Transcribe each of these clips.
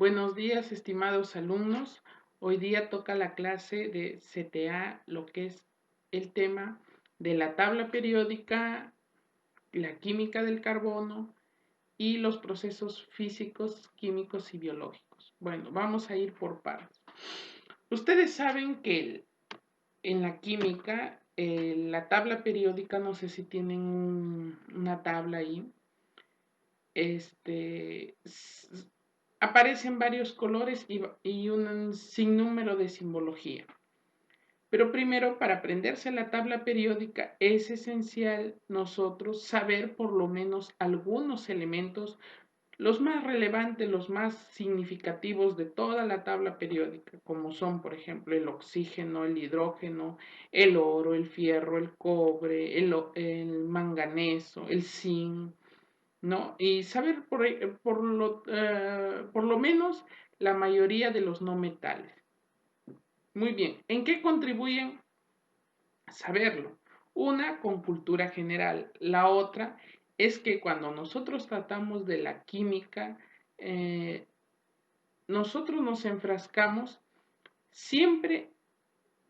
Buenos días, estimados alumnos. Hoy día toca la clase de CTA, lo que es el tema de la tabla periódica, la química del carbono y los procesos físicos, químicos y biológicos. Bueno, vamos a ir por partes. Ustedes saben que en la química, la tabla periódica, no sé si tienen una tabla ahí, este, aparecen varios colores y un sinnúmero de simbología. Pero primero, para aprenderse la tabla periódica, es esencial nosotros saber por lo menos algunos elementos, los más relevantes, los más significativos de toda la tabla periódica, como son, por ejemplo, el oxígeno, el hidrógeno, el oro, el fierro, el cobre, el manganeso, el zinc, ¿no? Y saber por lo menos la mayoría de los no metales. Muy bien, ¿en qué contribuyen? Saberlo. Una, con cultura general. La otra es que cuando nosotros tratamos de la química, eh, nosotros nos enfrascamos siempre,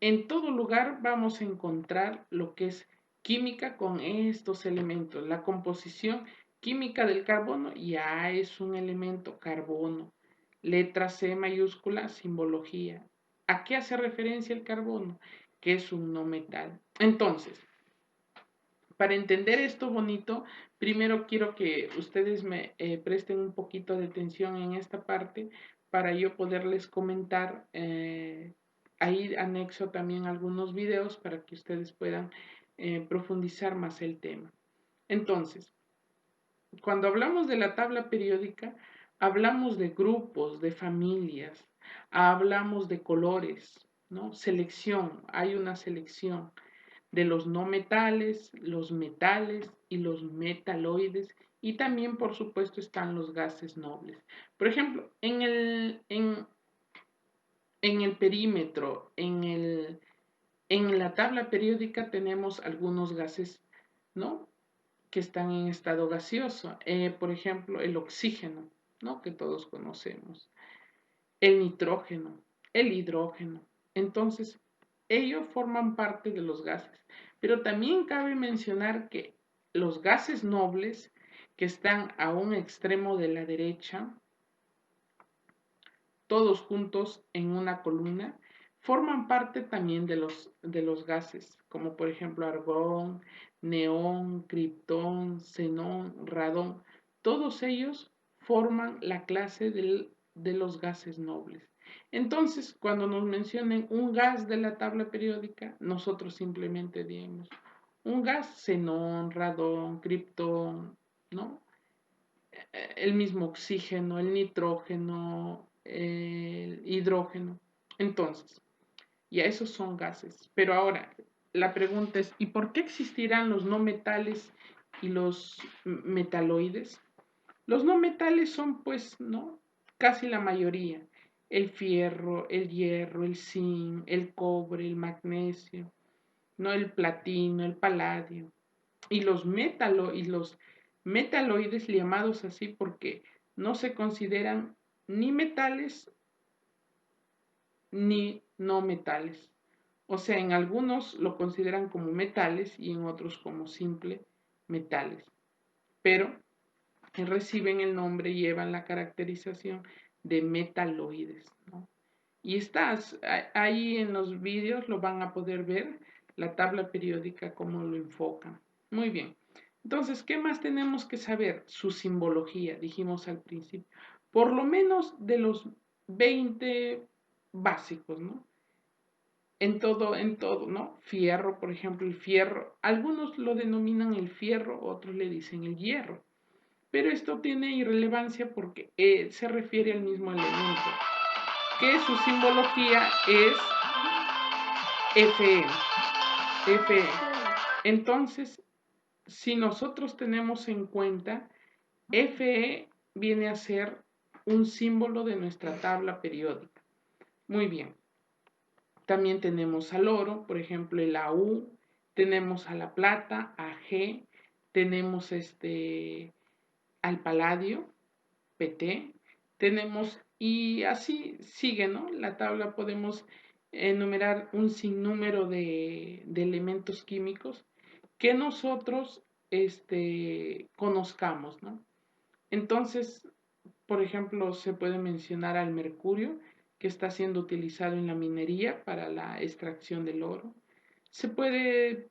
en todo lugar vamos a encontrar lo que es química con estos elementos. La composición química del carbono ya es un elemento carbono. Letra C mayúscula, simbología. ¿A qué hace referencia el carbono? Que es un no metal. Entonces, para entender esto bonito, primero quiero que ustedes me presten un poquito de atención en esta parte para yo poderles comentar. Ahí anexo también algunos videos para que ustedes puedan profundizar más el tema. Entonces, cuando hablamos de la tabla periódica, hablamos de grupos, de familias, hablamos de colores, ¿no? Selección, hay una selección de los no metales, los metales y los metaloides, y también, por supuesto, están los gases nobles. Por ejemplo, en el perímetro, en la tabla periódica tenemos algunos gases, ¿no? Que están en estado gaseoso. Por ejemplo, el oxígeno, ¿no? Que todos conocemos, el nitrógeno, el hidrógeno. Entonces, ellos forman parte de los gases. Pero también cabe mencionar que los gases nobles, que están a un extremo de la derecha, todos juntos en una columna, forman parte también de los gases, como por ejemplo argón, neón, criptón, xenón, radón. Todos ellos forman la clase de los gases nobles. Entonces, cuando nos mencionen un gas de la tabla periódica, nosotros simplemente diremos un gas xenón, radón, criptón, ¿no? El mismo oxígeno, el nitrógeno, el hidrógeno. Entonces, ya esos son gases. Pero ahora, la pregunta es, ¿y por qué existirán los no metales y los metaloides? Los no metales son, pues, ¿no? Casi la mayoría. El fierro, el hierro, el zinc, el cobre, el magnesio, ¿no? El platino, el paladio. Y los metaloides llamados así porque no se consideran ni metales ni no metales. O sea, en algunos lo consideran como metales y en otros como simple metales. Pero reciben el nombre y llevan la caracterización de metaloides, ¿no? Y estás ahí en los vídeos, lo van a poder ver, la tabla periódica, cómo lo enfocan. Muy bien. Entonces, ¿qué más tenemos que saber? Su simbología, dijimos al principio. Por lo menos de los 20 básicos, ¿no? En todo, ¿no? Fierro, por ejemplo, el fierro. Algunos lo denominan el fierro, otros le dicen el hierro. Pero esto tiene irrelevancia porque se refiere al mismo elemento, que su simbología es Fe. Fe. Entonces, si nosotros tenemos en cuenta, Fe viene a ser un símbolo de nuestra tabla periódica. Muy bien. También tenemos al oro, por ejemplo, el AU, tenemos a la plata, AG, tenemos al paladio, PT, tenemos, y así sigue, ¿no? La tabla podemos enumerar un sinnúmero de elementos químicos que nosotros conozcamos, ¿no? Entonces, por ejemplo, se puede mencionar al mercurio, que está siendo utilizado en la minería para la extracción del oro. Se puede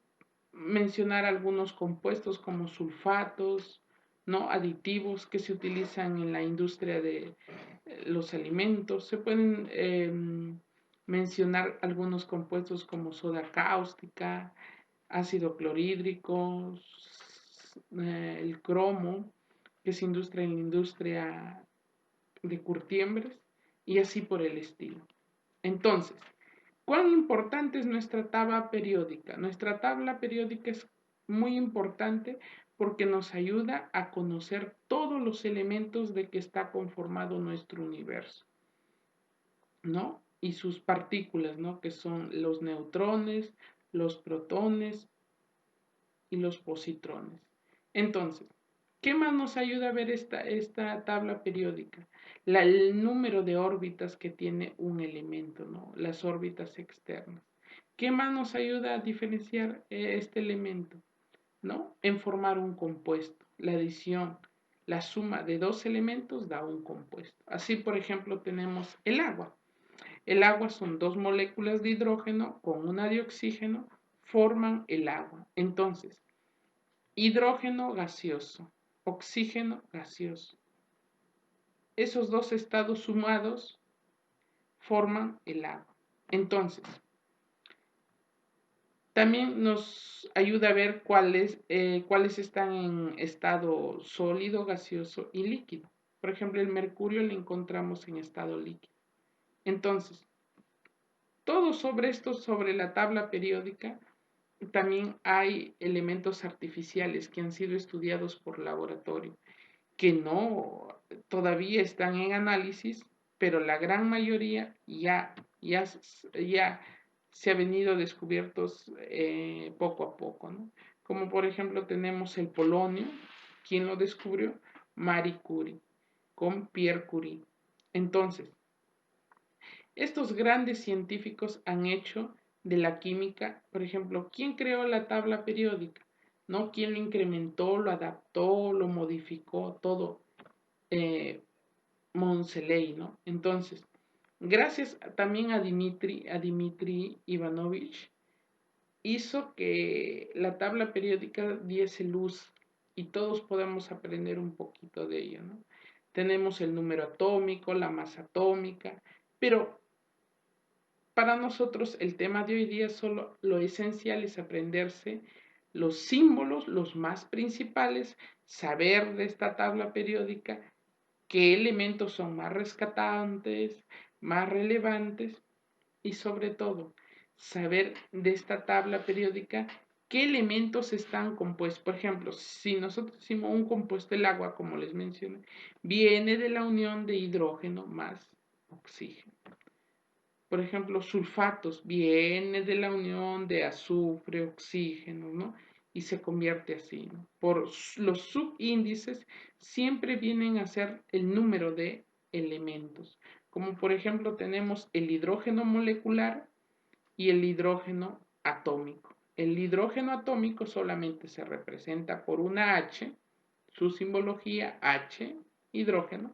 mencionar algunos compuestos como sulfatos, ¿no? Aditivos que se utilizan en la industria de los alimentos. Se pueden mencionar algunos compuestos como soda cáustica, ácido clorhídrico, el cromo, que se industria en la industria de curtiembres, y así por el estilo. Entonces, ¿cuán importante es nuestra tabla periódica? Nuestra tabla periódica es muy importante porque nos ayuda a conocer todos los elementos de que está conformado nuestro universo, ¿no? Y sus partículas, ¿no? Que son los neutrones, los protones y los positrones. Entonces, ¿qué más nos ayuda a ver esta tabla periódica? El número de órbitas que tiene un elemento, ¿no? Las órbitas externas. ¿Qué más nos ayuda a diferenciar este elemento? ¿No? En formar un compuesto. La adición, la suma de dos elementos da un compuesto. Así, por ejemplo, tenemos el agua. El agua son dos moléculas de hidrógeno con una de oxígeno, forman el agua. Entonces, hidrógeno gaseoso, oxígeno gaseoso. Esos dos estados sumados forman el agua. Entonces, también nos ayuda a ver cuáles están en estado sólido, gaseoso y líquido. Por ejemplo, el mercurio lo encontramos en estado líquido. Entonces, todo sobre esto, sobre la tabla periódica, también hay elementos artificiales que han sido estudiados por laboratorio, que no todavía están en análisis, pero la gran mayoría ya se ha venido descubiertos poco a poco, ¿no? Como por ejemplo tenemos el polonio. ¿Quién lo descubrió? Marie Curie, con Pierre Curie. Entonces, estos grandes científicos han hecho de la química, por ejemplo, ¿quién creó la tabla periódica? ¿No? ¿Quién lo incrementó, lo adaptó, lo modificó? Todo Monseley, ¿no? Entonces, gracias también a Dimitri Ivanovich, hizo que la tabla periódica diese luz y todos podamos aprender un poquito de ello, ¿no? Tenemos el número atómico, la masa atómica, pero para nosotros el tema de hoy día solo lo esencial es aprenderse los símbolos, los más principales, saber de esta tabla periódica qué elementos son más rescatantes, más relevantes y sobre todo saber de esta tabla periódica qué elementos están compuestos. Por ejemplo, si nosotros decimos un compuesto del agua, como les mencioné, viene de la unión de hidrógeno más oxígeno. Por ejemplo, sulfatos viene de la unión de azufre, oxígeno, ¿no? Y se convierte así, ¿no? Por los subíndices siempre vienen a ser el número de elementos. Como por ejemplo tenemos el hidrógeno molecular y el hidrógeno atómico. El hidrógeno atómico solamente se representa por una H, su simbología H, hidrógeno,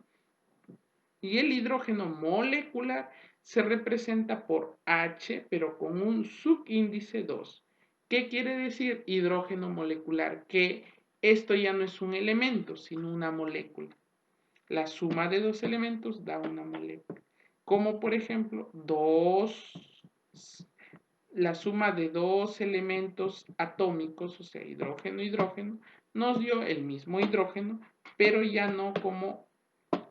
y el hidrógeno molecular se representa por H, pero con un subíndice 2. ¿Qué quiere decir hidrógeno molecular? Que esto ya no es un elemento, sino una molécula. La suma de dos elementos da una molécula. Como por ejemplo, la suma de dos elementos atómicos, o sea, hidrógeno, hidrógeno, nos dio el mismo hidrógeno, pero ya no como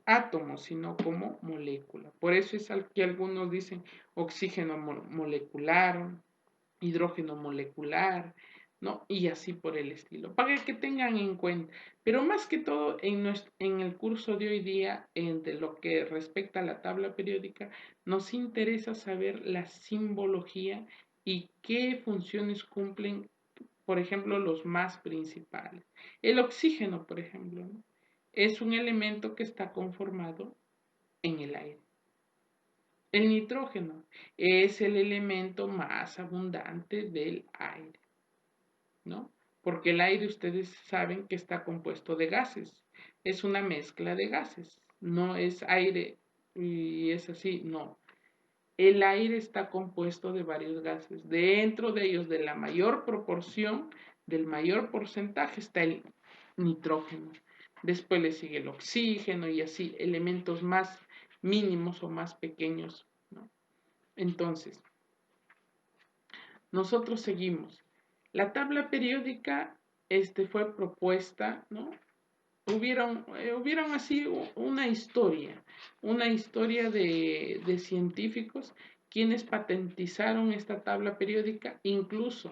átomo, sino como molécula. Por eso es que algunos dicen oxígeno molecular, hidrógeno molecular, ¿no? Y así por el estilo, para que tengan en cuenta. Pero más que todo, en el curso de hoy día, de lo que respecta a la tabla periódica, nos interesa saber la simbología y qué funciones cumplen, por ejemplo, los más principales. El oxígeno, por ejemplo, ¿no? Es un elemento que está conformado en el aire. El nitrógeno es el elemento más abundante del aire, ¿no? Porque el aire ustedes saben que está compuesto de gases, es una mezcla de gases, no es aire y es así, no. El aire está compuesto de varios gases. Dentro de ellos, de la mayor proporción, del mayor porcentaje, está el nitrógeno. Después le sigue el oxígeno y así, elementos más mínimos o más pequeños, ¿no? Entonces, nosotros seguimos. La tabla periódica fue propuesta, ¿no? Hubieron así una historia de científicos quienes patentizaron esta tabla periódica, incluso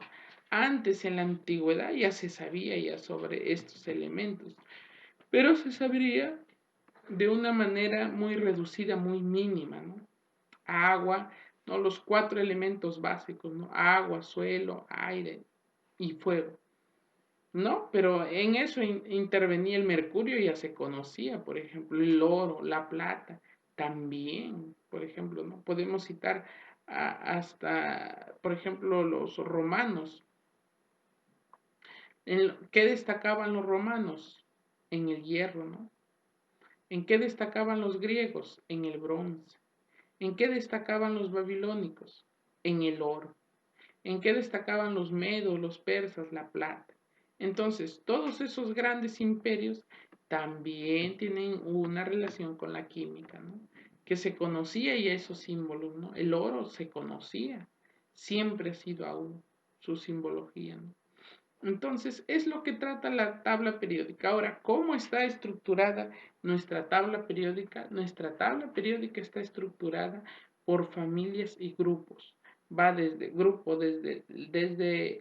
antes en la antigüedad ya se sabía ya sobre estos elementos, pero se sabría de una manera muy reducida, muy mínima, ¿no? Agua, ¿no? Los 4 elementos básicos, ¿no? Agua, suelo, aire y fuego. ¿No? Pero en eso intervenía el mercurio, ya se conocía, por ejemplo, el oro, la plata, también, por ejemplo, ¿no? Podemos citar hasta, por ejemplo, los romanos. ¿Qué destacaban los romanos? En el hierro, ¿no? ¿En qué destacaban los griegos? En el bronce. ¿En qué destacaban los babilónicos? En el oro. ¿En qué destacaban los medos, los persas, la plata? Entonces, todos esos grandes imperios también tienen una relación con la química, ¿no? Que se conocía ya esos símbolos, ¿no? El oro se conocía, siempre ha sido aún su simbología, ¿no? Entonces, es lo que trata la tabla periódica. Ahora, ¿cómo está estructurada nuestra tabla periódica? Nuestra tabla periódica está estructurada por familias y grupos. Va desde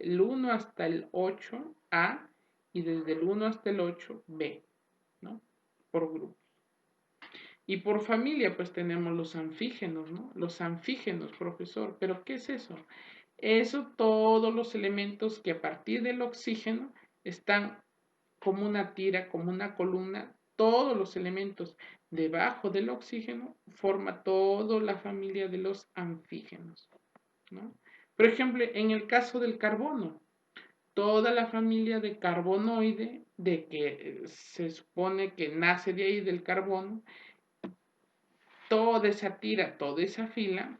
el 1 hasta el 8A y desde el 1 hasta el 8B, ¿no? Por grupos. Y por familia, pues tenemos los anfígenos, ¿no? Los anfígenos, profesor. ¿Pero qué es eso? Eso, todos los elementos que a partir del oxígeno están como una tira, como una columna, todos los elementos debajo del oxígeno forma toda la familia de los anfígenos, ¿no? Por ejemplo, en el caso del carbono, toda la familia de carbonoide, de que se supone que nace de ahí del carbono, toda esa tira, toda esa fila,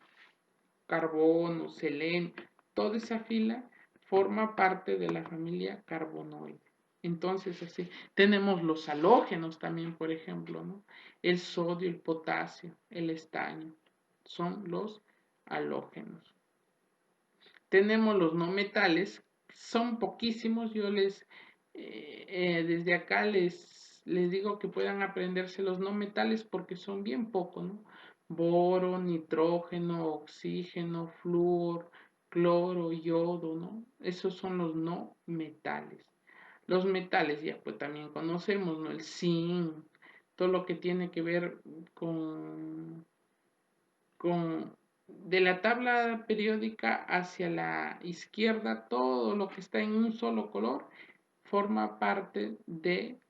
carbono, selenio, toda esa fila forma parte de la familia carbonoide. Entonces, así, tenemos los halógenos también, por ejemplo, ¿no? El sodio, el potasio, el estaño, son los halógenos. Tenemos los no metales, son poquísimos, yo desde acá les digo que puedan aprenderse los no metales porque son bien pocos, ¿no? Boro, nitrógeno, oxígeno, flúor, cloro, yodo, ¿no? Esos son los no metales. Los metales ya pues también conocemos, ¿no? El zinc, todo lo que tiene que ver con de la tabla periódica hacia la izquierda, todo lo que está en un solo color forma parte de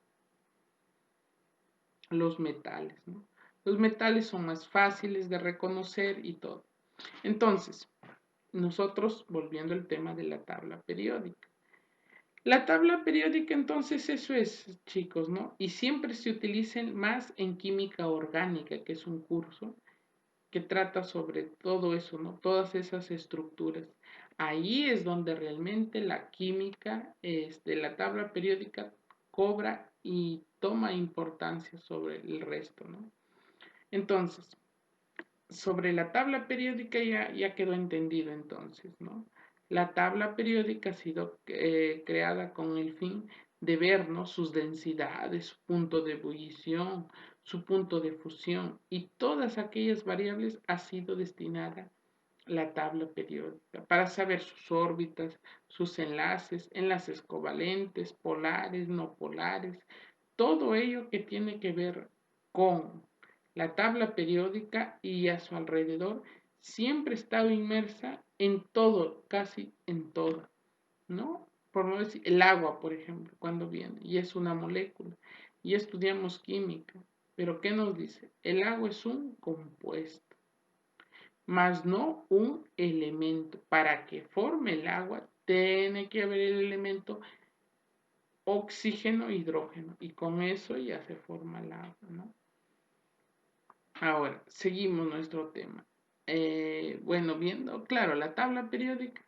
los metales, ¿no? Los metales son más fáciles de reconocer y todo. Entonces, nosotros, volviendo al tema de la tabla periódica. La tabla periódica, entonces, eso es, chicos, ¿no? Y siempre se utilicen más en química orgánica, que es un curso que trata sobre todo eso, ¿no? Todas esas estructuras. Ahí es donde realmente la química de la tabla periódica cobra y toma importancia sobre el resto, ¿no? Entonces, sobre la tabla periódica ya quedó entendido entonces, ¿no? La tabla periódica ha sido creada con el fin de ver, ¿no? Sus densidades, su punto de ebullición, su punto de fusión y todas aquellas variables ha sido destinada la tabla periódica para saber sus órbitas, sus enlaces covalentes, polares, no polares, todo ello que tiene que ver con la tabla periódica y a su alrededor siempre ha estado inmersa en todo, casi en todo, ¿no? Por no decir, el agua, por ejemplo, cuando viene, y es una molécula, y estudiamos química. Pero ¿qué nos dice? El agua es un compuesto, más no un elemento. Para que forme el agua, tiene que haber el elemento oxígeno, hidrógeno, y con eso ya se forma el agua, ¿no? Ahora, seguimos nuestro tema. Bueno, viendo, claro, la tabla periódica,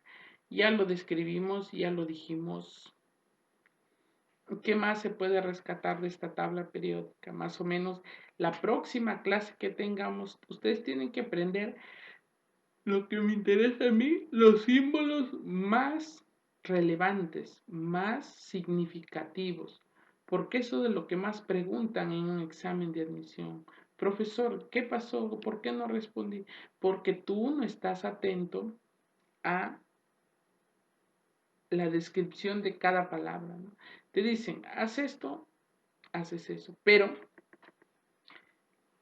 ya lo describimos, ya lo dijimos. ¿Qué más se puede rescatar de esta tabla periódica? Más o menos la próxima clase que tengamos, ustedes tienen que aprender lo que me interesa a mí, los símbolos más relevantes, más significativos, porque eso de lo que más preguntan en un examen de admisión. Profesor, ¿qué pasó? ¿Por qué no respondí? Porque tú no estás atento a la descripción de cada palabra, ¿no? Te dicen, haz esto, haces eso, pero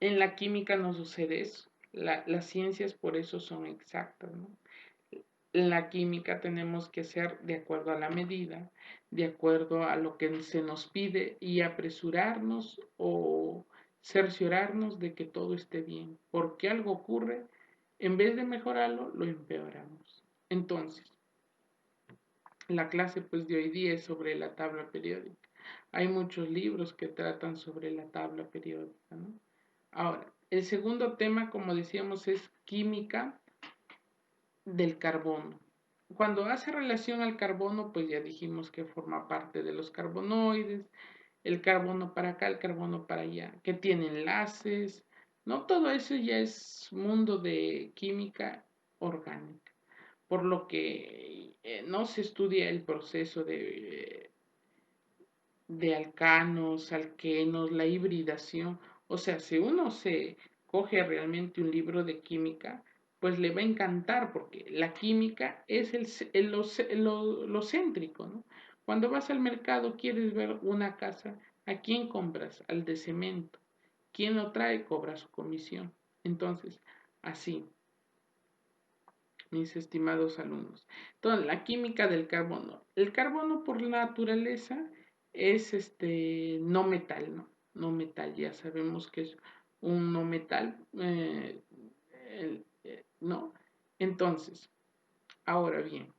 en la química no sucede eso. Las ciencias por eso son exactas, ¿no? La química tenemos que ser de acuerdo a la medida, de acuerdo a lo que se nos pide y apresurarnos o cerciorarnos de que todo esté bien. Porque algo ocurre, en vez de mejorarlo, lo empeoramos. Entonces, la clase pues de hoy día es sobre la tabla periódica. Hay muchos libros que tratan sobre la tabla periódica, ¿no? Ahora, el segundo tema, como decíamos, es química del carbono. Cuando hace relación al carbono, pues ya dijimos que forma parte de los carbonoides, el carbono para acá, el carbono para allá, que tiene enlaces, ¿no? Todo eso ya es mundo de química orgánica, por lo que no se estudia el proceso de alcanos, alquenos, la hibridación. O sea, si uno se coge realmente un libro de química, pues le va a encantar porque la química es lo céntrico, ¿no? Cuando vas al mercado, quieres ver una casa, ¿a quién compras? Al de cemento. ¿Quién lo trae? Cobra su comisión. Entonces, así, mis estimados alumnos. Entonces, la química del carbono. El carbono por naturaleza es no metal, ¿no? No metal, ya sabemos que es un no metal, ¿no? Entonces, ahora bien,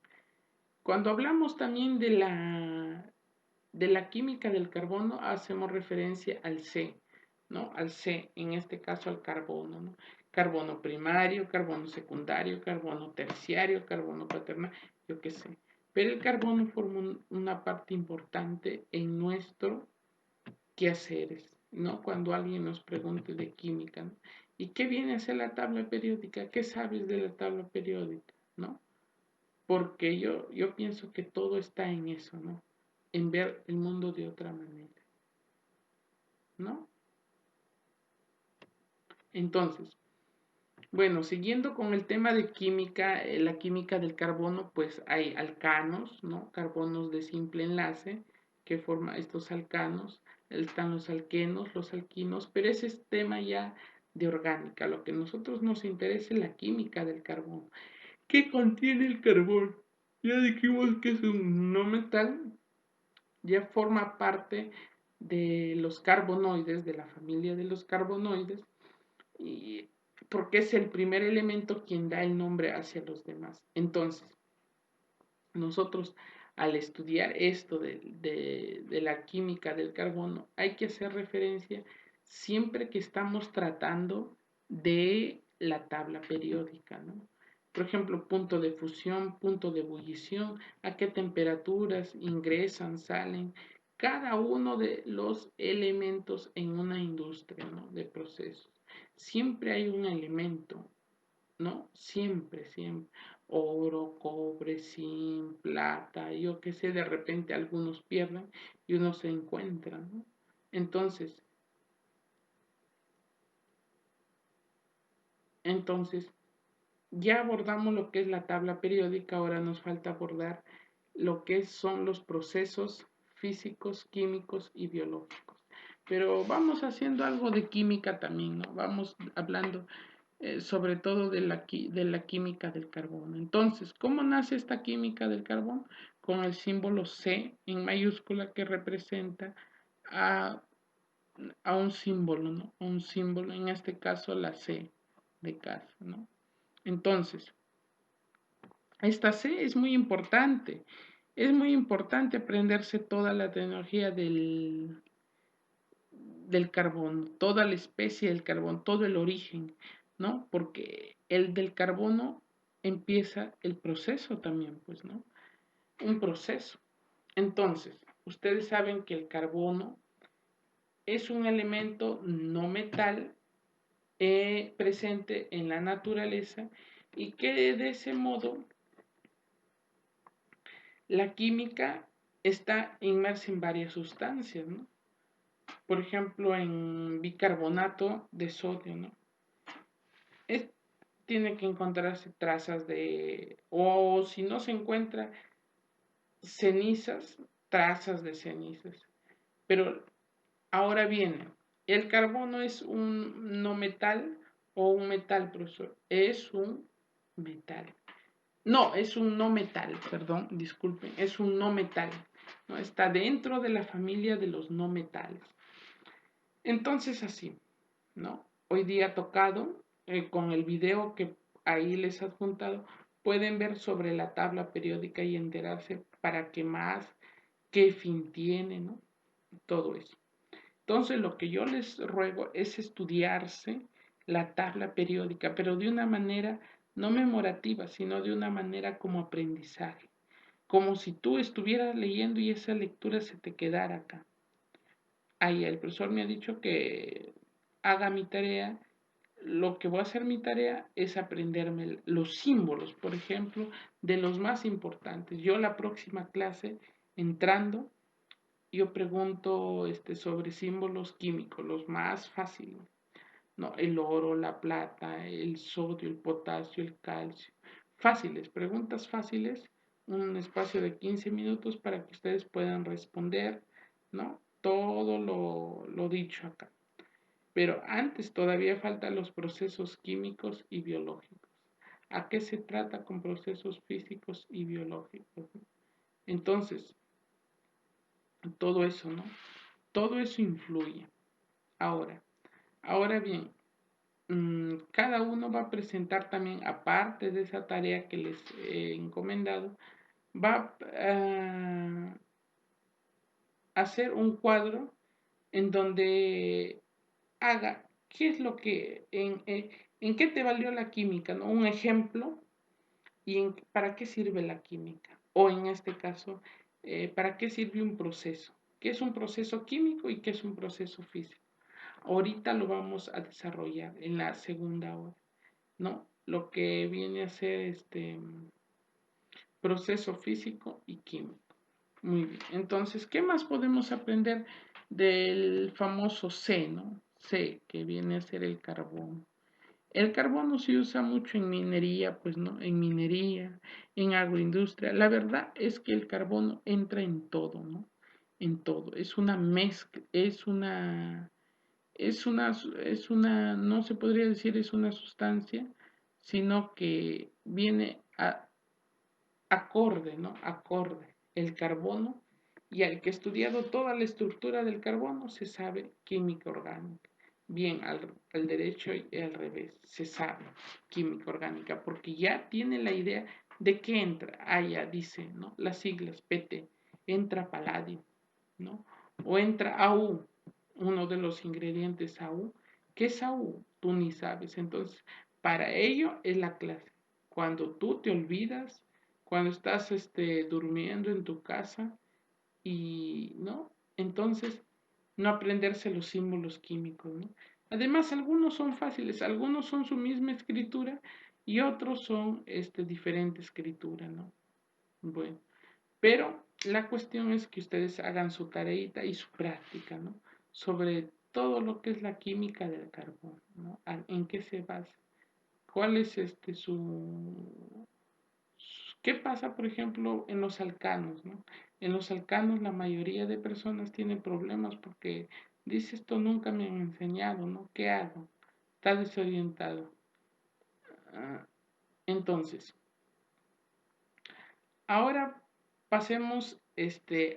cuando hablamos también de la química del carbono, hacemos referencia al C, ¿no? Al C, en este caso al carbono, ¿no? Carbono primario, carbono secundario, carbono terciario, carbono cuaternario, yo qué sé. Pero el carbono forma una parte importante en nuestro quehaceres, ¿no? Cuando alguien nos pregunte de química, ¿no? ¿Y qué viene a ser la tabla periódica? ¿Qué sabes de la tabla periódica? ¿No? Porque yo pienso que todo está en eso, ¿no? En ver el mundo de otra manera, ¿no? Entonces, bueno, siguiendo con el tema de química, la química del carbono, pues hay alcanos, ¿no? Carbonos de simple enlace que forman estos alcanos, están los alquenos, los alquinos, pero ese es tema ya de orgánica. Lo que a nosotros nos interesa es la química del carbono. ¿Qué contiene el carbón? Ya dijimos que es un no metal, ya forma parte de los carbonoides, de la familia de los carbonoides, y porque es el primer elemento quien da el nombre hacia los demás. Entonces, nosotros al estudiar esto de la química del carbono, hay que hacer referencia siempre que estamos tratando de la tabla periódica, ¿no? Por ejemplo, punto de fusión, punto de ebullición, a qué temperaturas ingresan, salen cada uno de los elementos en una industria, ¿no? De procesos. Siempre hay un elemento, ¿no? Siempre, siempre. Oro, cobre, zinc, plata, yo qué sé, de repente algunos pierden y unos se encuentran, ¿no? Entonces, entonces, ya abordamos lo que es la tabla periódica, ahora nos falta abordar lo que son los procesos físicos, químicos y biológicos. Pero vamos haciendo algo de química también, ¿no? Vamos hablando sobre todo de la química del carbono. Entonces, ¿cómo nace esta química del carbono? Con el símbolo C en mayúscula que representa a a un símbolo, ¿no? A un símbolo, en este caso la C de casa, ¿no? Entonces, esta C es muy importante aprenderse toda la tecnología del carbono, toda la especie del carbono, todo el origen, ¿no? Porque el del carbono empieza el proceso también, pues, ¿no? Un proceso. Entonces, ustedes saben que el carbono es un elemento no metal presente en la naturaleza y que de ese modo la química está inmersa en varias sustancias, ¿no? Por ejemplo, en bicarbonato de sodio, ¿no? Es, tiene que encontrarse trazas de, o si no se encuentra cenizas, trazas de cenizas. Pero ahora viene, ¿el carbono es un no metal o un metal, profesor? Es un metal. No, es un no metal, perdón, disculpen, es un no metal. ¿No? Está dentro de la familia de los no metales. Entonces así, ¿no? Hoy día tocado, con el video que ahí les he adjuntado, pueden ver sobre la tabla periódica y enterarse para qué más, qué fin tiene, ¿no? Todo eso. Entonces lo que yo les ruego es estudiarse la tabla periódica, pero de una manera no memorativa, sino de una manera como aprendizaje, como si tú estuvieras leyendo y esa lectura se te quedara acá. Ahí el profesor me ha dicho que haga mi tarea. Lo que voy a hacer mi tarea es aprenderme los símbolos, por ejemplo, de los más importantes. Yo la próxima clase, entrando, yo pregunto sobre símbolos químicos, los más fáciles, ¿no? El oro, la plata, el sodio, el potasio, el calcio. Fáciles, preguntas fáciles, un espacio de 15 minutos para que ustedes puedan responder, ¿no? Todo lo dicho acá. Pero antes todavía faltan los procesos químicos y biológicos. ¿A qué se trata con procesos físicos y biológicos? Entonces, todo eso, ¿no? Todo eso influye. Ahora, ahora bien, cada uno va a presentar también, aparte de esa tarea que les he encomendado, va a hacer un cuadro en donde haga qué es lo que, en qué te valió la química, ¿no? Un ejemplo y para qué sirve la química. O en este caso, para qué sirve un proceso. ¿Qué es un proceso químico y qué es un proceso físico? Ahorita lo vamos a desarrollar en la segunda hora, ¿no? Lo que viene a ser este proceso físico y químico. Muy bien. Entonces, ¿qué más podemos aprender del famoso C, ¿no? C, que viene a ser el carbono. El carbono se usa mucho en minería, pues no, en minería, en agroindustria. La verdad es que el carbono entra en todo, ¿no? En todo. Es una mezcla, no se podría decir es una sustancia, sino que viene acorde, ¿no? Acorde el carbono y al que ha estudiado toda la estructura del carbono se sabe química orgánica. Bien, al derecho y al revés, se sabe química orgánica porque ya tiene la idea de qué entra. Ah, ya dice, ¿no? Las siglas PT, entra paladio, ¿no? O entra AU, uno de los ingredientes AU. ¿Qué es AU? Tú ni sabes. Entonces, para ello es la clase. Cuando tú te olvidas, cuando estás durmiendo en tu casa y, ¿no? Entonces, no aprenderse los símbolos químicos, ¿no? Además, algunos son fáciles, algunos son su misma escritura y otros son diferente escritura, ¿no? Bueno, pero la cuestión es que ustedes hagan su tareita y su práctica, ¿no? Sobre todo lo que es la química del carbono, ¿no? ¿En qué se basa? ¿Cuál es ¿Qué pasa, por ejemplo, en los alcanos, ¿no? En los alcanos la mayoría de personas tienen problemas porque dice esto nunca me han enseñado, ¿no? ¿Qué hago? Está desorientado. Ah, entonces, ahora pasemos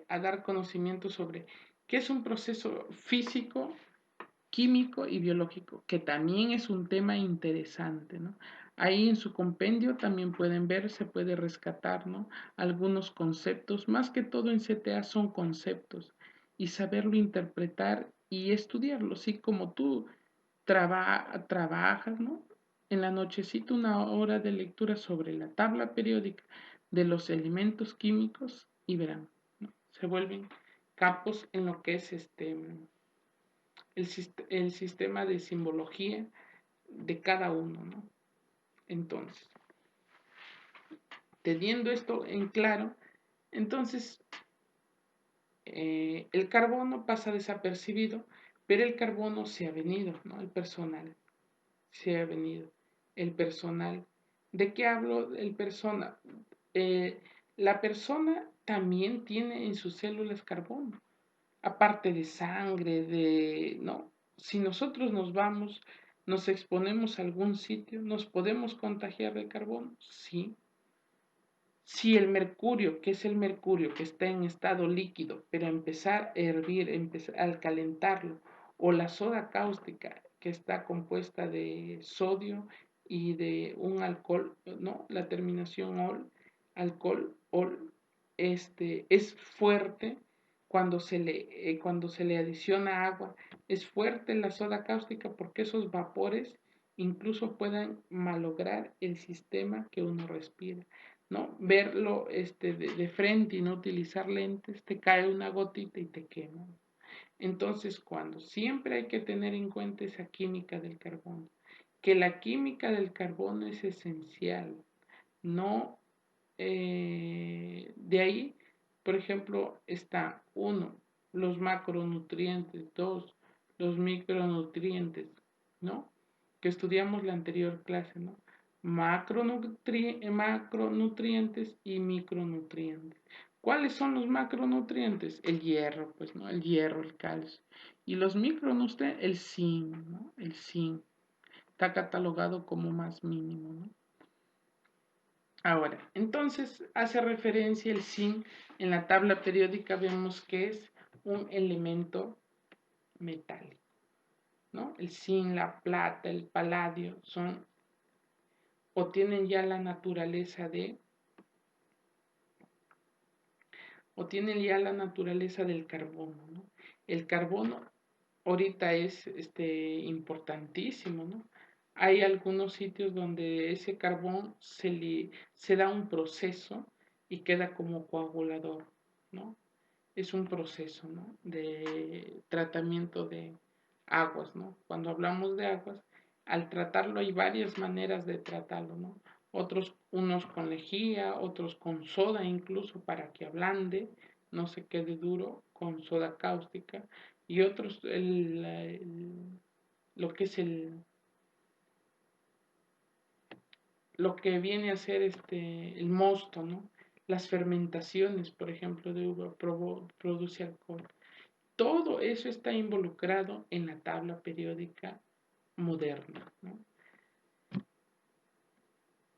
a dar conocimiento sobre qué es un proceso físico químico y biológico, que también es un tema interesante, ¿no? Ahí en su compendio también pueden ver, se puede rescatar, ¿no? Algunos conceptos, más que todo en CTA son conceptos, y saberlo interpretar y estudiarlo, así como tú trabajas, ¿no? En la nochecita una hora de lectura sobre la tabla periódica de los elementos químicos y verán, ¿no? Se vuelven capos en lo que es el sistema de simbología de cada uno, ¿no? Entonces, teniendo esto en claro, entonces el carbono pasa desapercibido, pero el carbono se ha venido, ¿no? El personal se ha venido. El personal. ¿De qué hablo? El persona. La persona también tiene en sus células carbono, aparte de sangre, ¿no? Si nosotros nos vamos, nos exponemos a algún sitio, ¿nos podemos contagiar de carbono? Sí. Si el mercurio, que es el mercurio que está en estado líquido, pero empezar a hervir, empezar al calentarlo, o la soda cáustica, que está compuesta de sodio y de un alcohol, ¿no? La terminación ol, alcohol, ol, es fuerte cuando se le adiciona agua, es fuerte la soda cáustica porque esos vapores incluso pueden malograr el sistema que uno respira. ¿No? Verlo de frente y no utilizar lentes, te cae una gotita y te quema. Entonces, cuando siempre hay que tener en cuenta esa química del carbono, que la química del carbono es esencial, no de ahí, por ejemplo, está uno, los macronutrientes, dos, los micronutrientes, ¿no? Que estudiamos la anterior clase, ¿no? Macronutrientes y micronutrientes. ¿Cuáles son los macronutrientes? El hierro, pues, ¿no? El hierro, el calcio. Y los micronutrientes, el zinc, ¿no? El zinc. Está catalogado como más mínimo, ¿no? Ahora, entonces hace referencia el zinc en la tabla periódica, vemos que es un elemento metálico, ¿no? El zinc, la plata, el paladio son o tienen ya la naturaleza del carbono, ¿no? El carbono ahorita es importantísimo, ¿no? Hay algunos sitios donde ese carbón se da un proceso y queda como coagulador, ¿no? Es un proceso, ¿no? De tratamiento de aguas, ¿no? Cuando hablamos de aguas, al tratarlo hay varias maneras de tratarlo, ¿no? Unos con lejía, otros con soda incluso para que ablande, no se quede duro, con soda cáustica, y otros lo que es lo que viene a ser el mosto, ¿no? Las fermentaciones, por ejemplo, de uva produce alcohol. Todo eso está involucrado en la tabla periódica moderna, ¿no?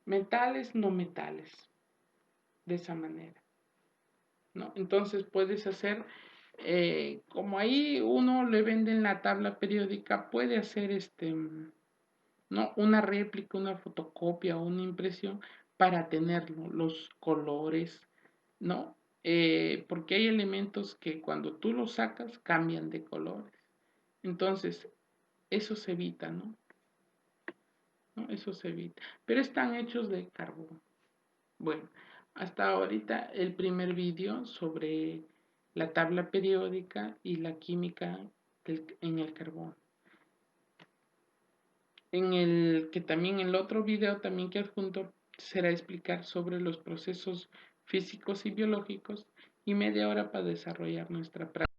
Metales, no metales, de esa manera, ¿no? Entonces puedes hacer, como ahí uno le vende en la tabla periódica, puede hacer ¿no? Una réplica, una fotocopia o una impresión para tenerlo, los colores, ¿no? Porque hay elementos que cuando tú los sacas cambian de colores. Entonces, eso se evita, ¿no? ¿No? Eso se evita. Pero están hechos de carbón. Bueno, hasta ahorita el primer vídeo sobre la tabla periódica y la química en el carbón. En el que también el otro video también que adjunto será explicar sobre los procesos físicos y biológicos y media hora para desarrollar nuestra práctica.